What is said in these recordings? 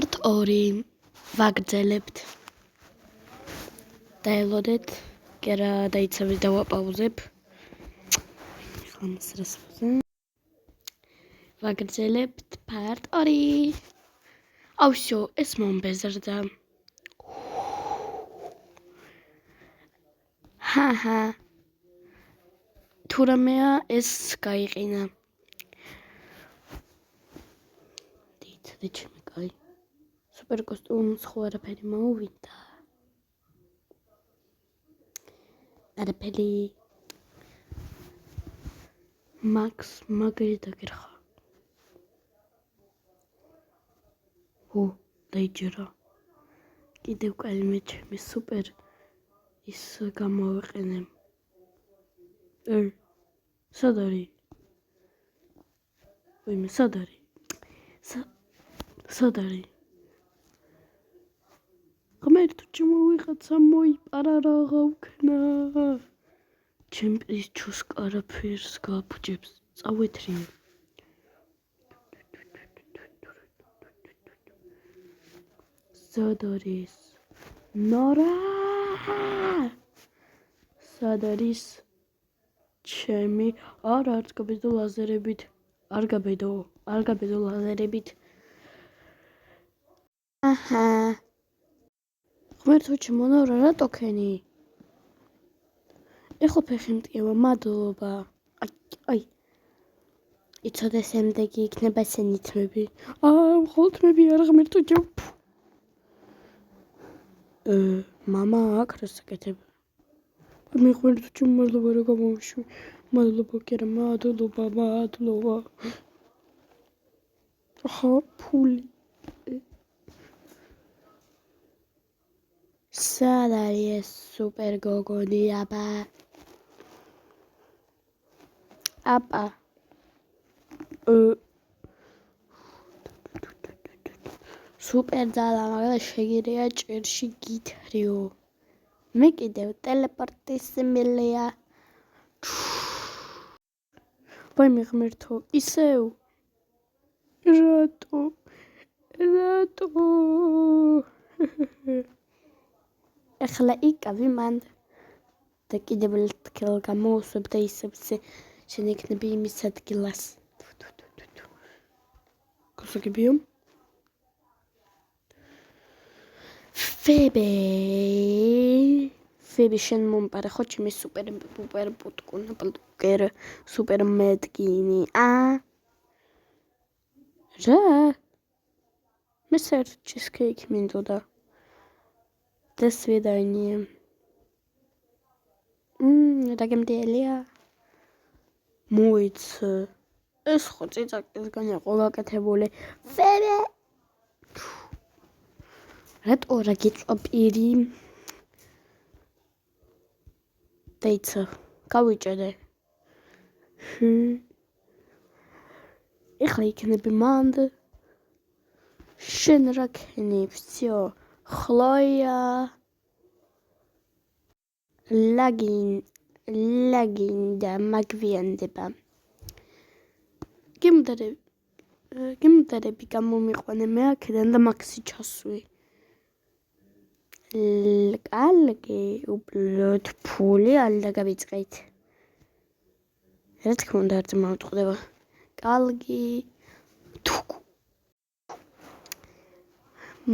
Part 2 ვაგრძელებთ. დაელოდეთ, კი რა დაიცავით დავაპაუზებ. ხამს რასვაზე. ვაგრძელებთ Part 2. აუ всё, ეს მომბეზრდა. ჰაჰა. თუ რამეა ეს გაიყინა. დიჩმე კაი. სუპერ კოსტუმს ხო არაფერი მოუვიდა. არაფერი. მაქს მაგარი დაგერხა. დაიჯერა. კიდევ კაი მე ჩემი სუპერ ის გამოვიყენე. სად არის? ვინმე სად არის? სად არის? ღმერთო შემოვიღაცა მოიპარა რაღა ვქნა. ჩემპის ჩუს კარაფერს გაფუჭებს. წავეთრი. სად არის? ნორა! სად არის? ჩემი არა არც გაბედო ლაზერებით. არ გაბედო ლაზერებით. აჰა. ღმერთო ჩემონორა რატო ქენი? ეხლა ფეხი მტკივა, მადლობა. აი. იცოდე შემდეგი იქნება სენი თმები. მხოლოდ თმები არა ღმერთო ჩემ. მამა აქ რასაკეთებ? მე ღმერთო ჩემ მადლობა რა გამოვიშვი. მადლობა კი არა, მადლობა. ახლა ფული. სად არის სუპერ გოგონი აბა? აბა. სუპერ ძალა, მაგრამ შეგირია ჭირში გითრიო. მე კიდევ ტელეპორტის მილია. ვაიმე ღმერთო, ისევ? რატო? ეხლა იკავი მან და კიდევ ერთხელ გამოუსვებ და ისევ შენ იქნები იმის ადგილას. გასაგებია? ფები შენ მომპარე ხო ჩემი სუპერ პუტკუნა პლუკერ სუპერ მეტკინი რა? მე საერთოდ ჩიზკეიკი მინდოდა. До свидания. დაგემდიელია. მოიცა. ეს ხო წიწაკისგან იყო გაკეთებული. ფები. რატო რა გიწვა პირი? დაიცა. გავიჭედე. ეხლა იქნები მანდ. შენ რა ქენი? всё. ხლოია. ლაგინდა მაგვიანდება. გიმდარები გამომიყვანე მე აქედან და მაქსი ჩასვი. კალგი უბრალოდ ფული ალდა გავიწყეთ. რა თქმა უნდა არ მომწყდება. კალგი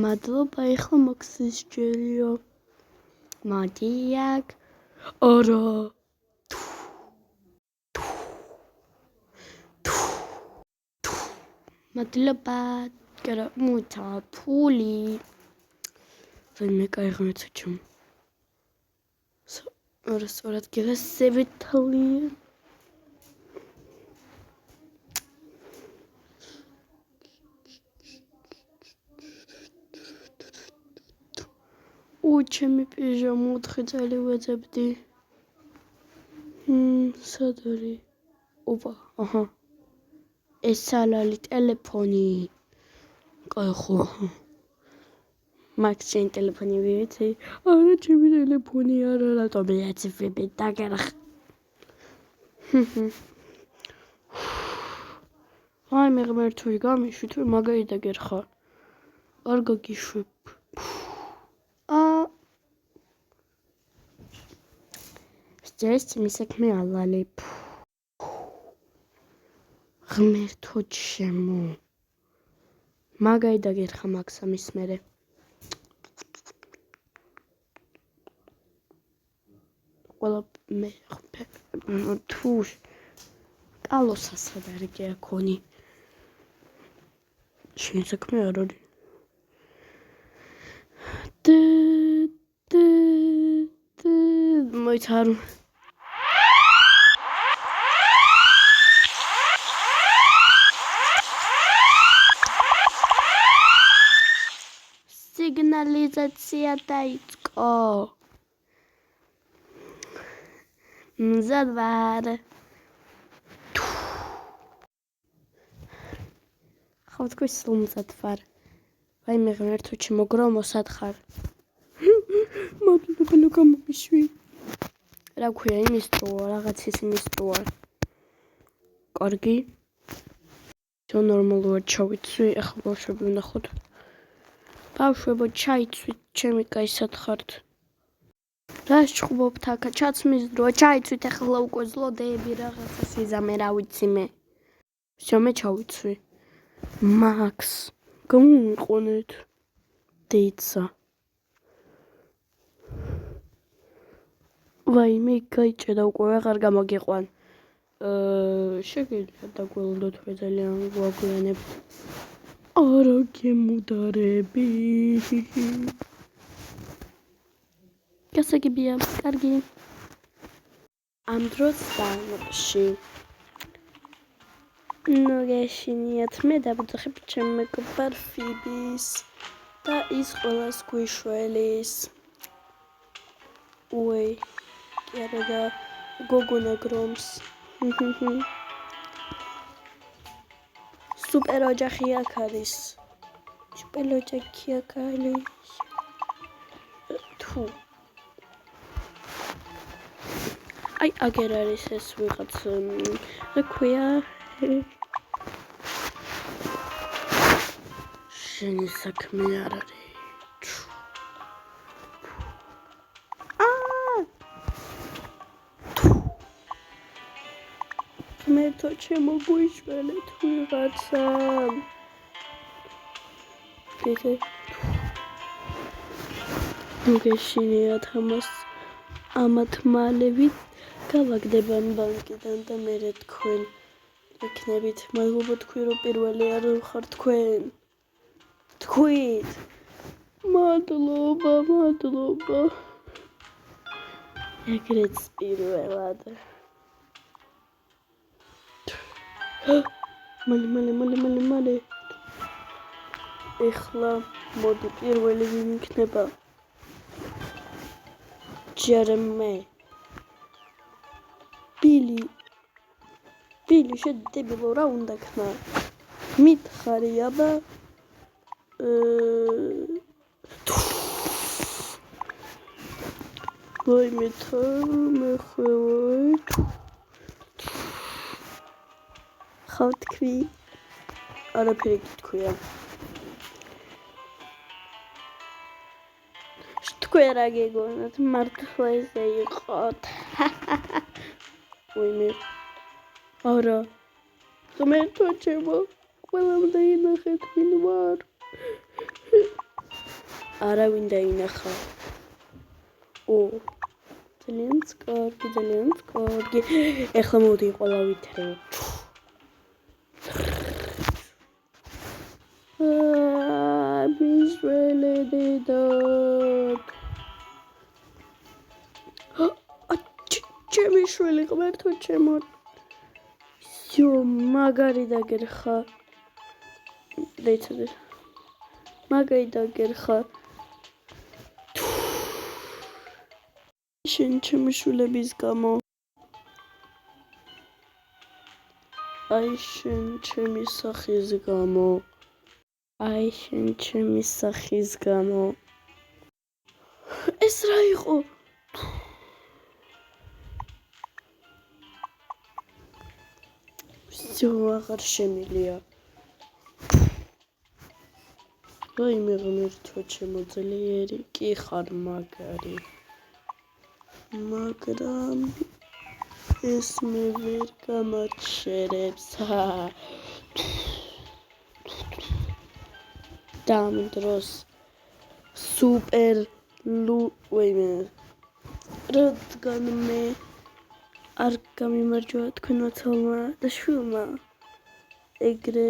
მადლობა ეხლა მაქსის ჯერიო. მოდი აქ. არა. მადლობა. კარა მოიცა ფული. ვინმე კაი ღმერთო ჩემ. სწორად გასევეთალი. ჩემი პიჟამა 4 წელი ვეძებდი. სად არის? ოპა, აჰა. ეს სალალი ტელეფონი. კაი ხო. მაქს შენ ტელეფონი ვიცი? არა ჩემი ტელეფონი არა რატო მეაციფები დაგერხ. აი მე ღმერთო გამიშვი თუ მაგარი დაგერხა. არ გაგიშვებ. ეს მისაქმე ალალი. ღმერთო ჩემო. მაგაი დაგერხა მაქსამის მერე. ყველა მე თუ კალოსასად არ გეაქონი. შენ საქმე არ არის. მოიცარო. სიგნალიზაცია დაიწყო. მზად ვარ. ხო თქვი სულ მზად ვარ. ვაიმე ღმერთო ჩემო გრომო სად ხარ? მადლობა გამომიშვი. რა ქვია იმის დროა, რაღაცის იმის დროა. კარგი. თო ნორმალურად ჩავიცვი, ახლა ბავშვები ვნახოთ. ბავშვებო ჩაიცვით, ჩემი კაისად ხართ. რას ჩხუბობთ აქ? ჩაცმის დროა, ჩაიცვით, ახლა უკვე ზლოდეები რაღაცას იზამე, რა ვიცი მე. всё მე ჩავიცვი. მაქს გამომიყონეთ. დეიცა. ვაიმე გაიჭედა უკვე აღარ გამოგიყვან. შეგიძლიათ დაგველოდოთ მე ძალიან გვაგვიანებთ. არა გემუდარები. გასაგებია, კარგი. ამ დროს დამში. ნუ გეშინიათ მე დავძახებ ჩემ მეგობარ ფიბის და ის ყველას გვიშველის. უეი, კი არა და გოგონა გრომს. სუპერ ოჯახი აქ არის. სუპერ ოჯახი აქ არის. თუ აი აგერ არის ეს ვიღაც რა ქვია შენი საქმე არ არის. ღმერთო ჩემო გვიშველეთ ვიღაცა. ესე ნუ გეშინიათ ამას ამათ მალევით გავაგდება ბანკიდან და მერე თქვენ იქნებით. მადლობა თქვი რომ პირველი არ ხარ თქვენ. თქვით. მადლობა. ეგრეც პირველად. მალე. ეხლა მოდი პირველი ვინ იქნება? ჯერმე. ბილი შედებილო რა უნდა ქნა? მითხარი აბა. ვაიმე მე ხვევი. ხო თქვი? არაფერი გითქვია. თქვენ რა გეგონათ? მართლა ესე იყოთ. ვაიმე. არა. ღმერთო ჩემო, ყველამ დაინახეთ ვინ ვარ. არავინ დაინახა. ძალიან კარგი. ეხლა მოდი ყველა ვითრევ. მისველი დედად. ჩემი შვილი ღმერთო ჩემო. всё, მაგარი დაგერხა. დაიცადე. მაგარი დაგერხა. შენ ჩემი შვილების გამო. აი შენ ჩემი სახის გამო. ეს რა იყო? всё აღარ შემილია. ვაიმე ღმერთო ჩემოძლიერი კი ხარ მაგარი მაგრამ ეს მე ვერ გამაჩერებს დამდროს სუპერ ვაიმე რადგან მე არ გამიმარჯვა თქვენმა ცოლმა და შვილმა ეგრე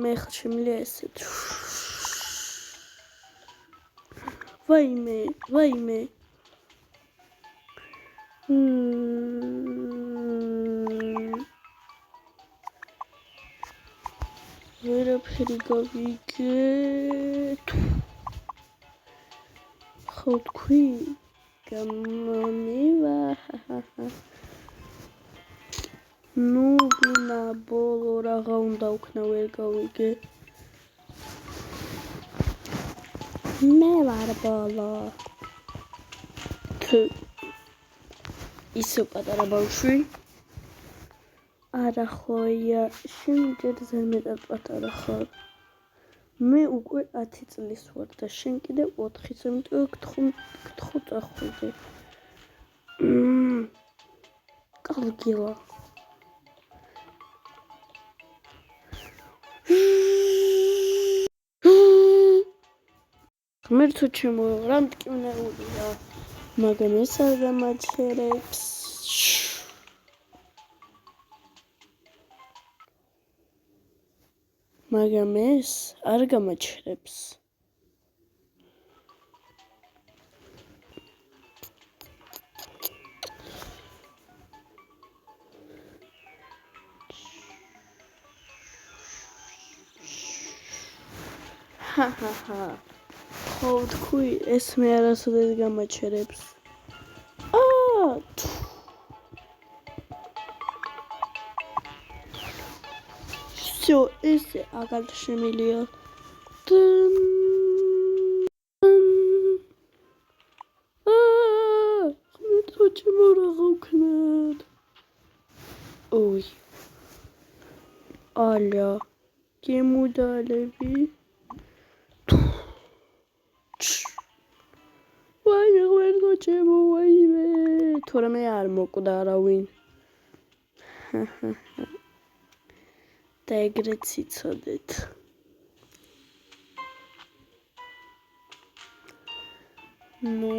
მე ხარ შემიძლია ესეთ ვაიმე ვერაფერი გავიგე ხო თქვი გამომივა ნუ გინა ბოლო რაღა უნდა უქნა ვერ გავიგე მე ვარ ბოლო ისო პატარა ბავშვი არა ხოია შენ ჯერ ზემეტად პატარა ხარ მე უკვე 10 წლის ვარ და შენ კიდევ 4-ის ამიტომ გთხოვ წახვიდე კალგილა ღმერთო ჩემო რა მტკივნეულია მაგრამ ეს არ გამაჩერებს მაგრამ ეს არ გამაჩერებს ხო თქვი ეს მე არასოდეს გამაჩერებს всё ესე აღარ შემილია ხმეტო ჩემო რაღა ვქნათ ოი ალა გემუდალები ვაიმე ღმერთო ჩემო ვაიმე თორემ არ მოკვდა არავინ და ეგრეც იცოდეთ ნუ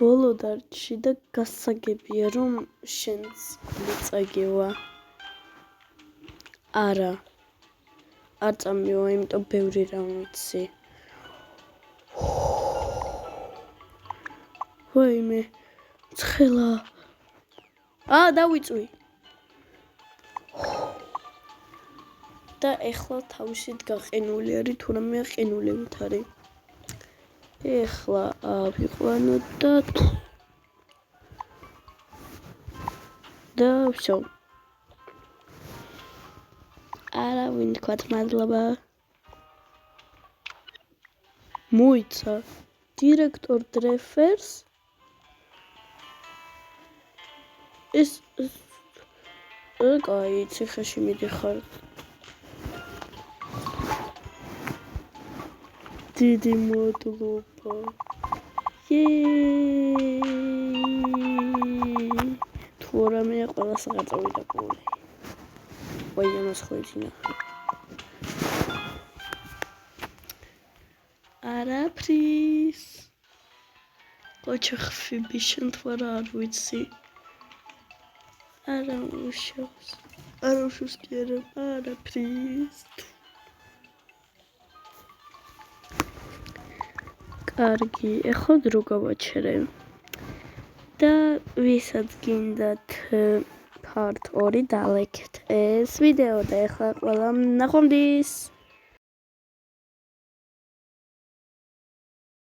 ბოლო დარჩი და გასაგებია რომ შენც წაგევა არა არ წამივა იმიტომ ბევრი რამ ვიცი ვაიმე ცხელა დავიწვი და ეხლა თავისით გაყინული არის თუ რამე ყინულებით არის ეხლა ავიყვანო და всё არავინ თქვათ მადლობა მოიცა დირექტორ დრეფერს ეს კაი ციხეში მიდიხარ დიდი მადლობა თუ რამე ყველას აღარ წავიდა გული ვაი ამას ხო იცი არაფრის ოჩხფიბი შენ თვარა არ ვიცი არა უშავს კი არა არაფრის კარგი ეხლა დრო გავაჩერე და ვისაც გინდათ part 2 დალექთ ეს ვიდეო და ეხლა ყველამ ნახვამდის